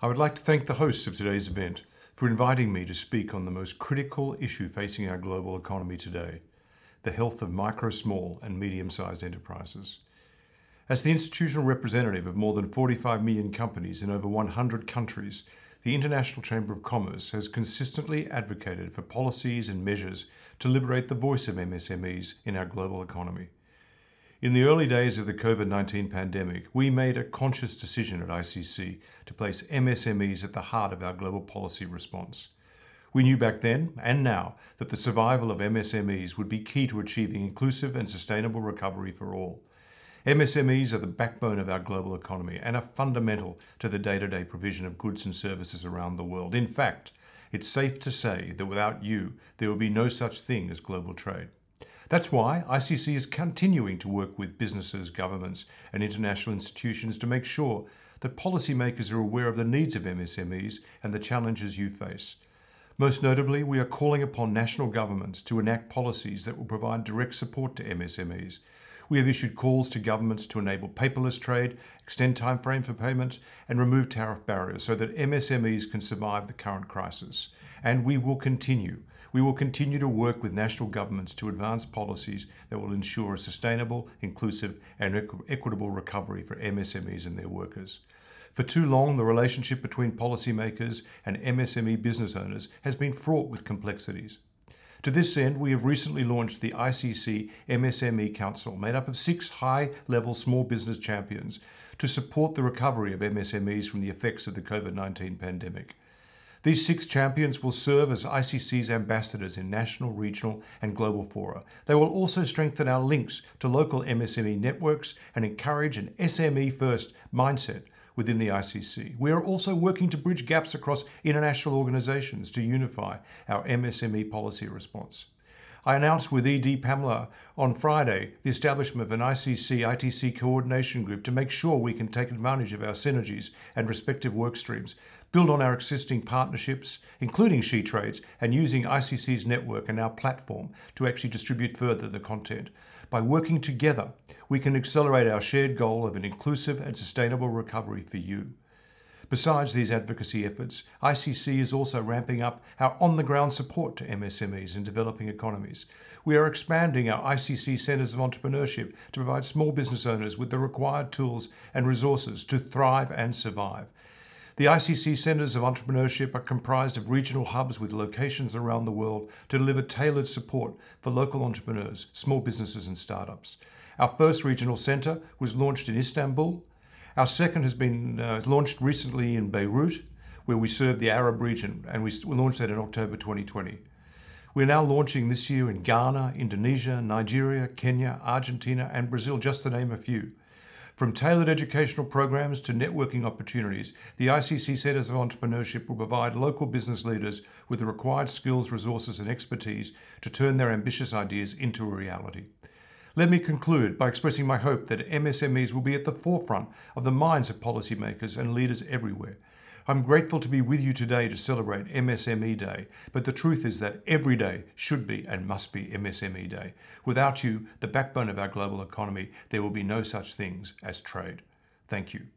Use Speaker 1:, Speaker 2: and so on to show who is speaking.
Speaker 1: I would like to thank the hosts of today's event for inviting me to speak on the most critical issue facing our global economy today, the health of micro, small and medium-sized enterprises. As the institutional representative of more than 45 million companies in over 100 countries, the International Chamber of Commerce has consistently advocated for policies and measures to liberate the voice of MSMEs in our global economy. In the early days of the COVID-19 pandemic, we made a conscious decision at ICC to place MSMEs at the heart of our global policy response. We knew back then and now that the survival of MSMEs would be key to achieving inclusive and sustainable recovery for all. MSMEs are the backbone of our global economy and are fundamental to the day-to-day provision of goods and services around the world. In fact, it's safe to say that without you, there would be no such thing as global trade. That's why ICC is continuing to work with businesses, governments and international institutions to make sure that policymakers are aware of the needs of MSMEs and the challenges you face. Most notably, we are calling upon national governments to enact policies that will provide direct support to MSMEs. We have issued calls to governments to enable paperless trade, extend timeframes for payments, and remove tariff barriers so that MSMEs can survive the current crisis. And we will continue. We will continue to work with national governments to advance policies that will ensure a sustainable, inclusive, and equitable recovery for MSMEs and their workers. For too long, the relationship between policymakers and MSME business owners has been fraught with complexities. To this end, we have recently launched the ICC MSME Council, made up of 6 high-level small business champions, to support the recovery of MSMEs from the effects of the COVID-19 pandemic. These 6 champions will serve as ICC's ambassadors in national, regional and global fora. They will also strengthen our links to local MSME networks and encourage an SME-first mindset within the ICC. We are also working to bridge gaps across international organisations to unify our MSME policy response. I announced with ED Pamela on Friday the establishment of an ICC ITC coordination group to make sure we can take advantage of our synergies and respective work streams, build on our existing partnerships, including SheTrades, and using ICC's network and our platform to actually distribute further the content. By working together, we can accelerate our shared goal of an inclusive and sustainable recovery for you. Besides these advocacy efforts, ICC is also ramping up our on-the-ground support to MSMEs in developing economies. We are expanding our ICC Centres of Entrepreneurship to provide small business owners with the required tools and resources to thrive and survive. The ICC Centres of Entrepreneurship are comprised of regional hubs with locations around the world to deliver tailored support for local entrepreneurs, small businesses and startups. Our first regional centre was launched in Istanbul. Our second has been launched recently in Beirut, where we serve the Arab region, and we launched that in October 2020. We're now launching this year in Ghana, Indonesia, Nigeria, Kenya, Argentina and Brazil, just to name a few. From tailored educational programs to networking opportunities, the ICC Centres of Entrepreneurship will provide local business leaders with the required skills, resources and expertise to turn their ambitious ideas into a reality. Let me conclude by expressing my hope that MSMEs will be at the forefront of the minds of policymakers and leaders everywhere. I'm grateful to be with you today to celebrate MSME Day, but the truth is that every day should be and must be MSME Day. Without you, the backbone of our global economy, there will be no such things as trade. Thank you.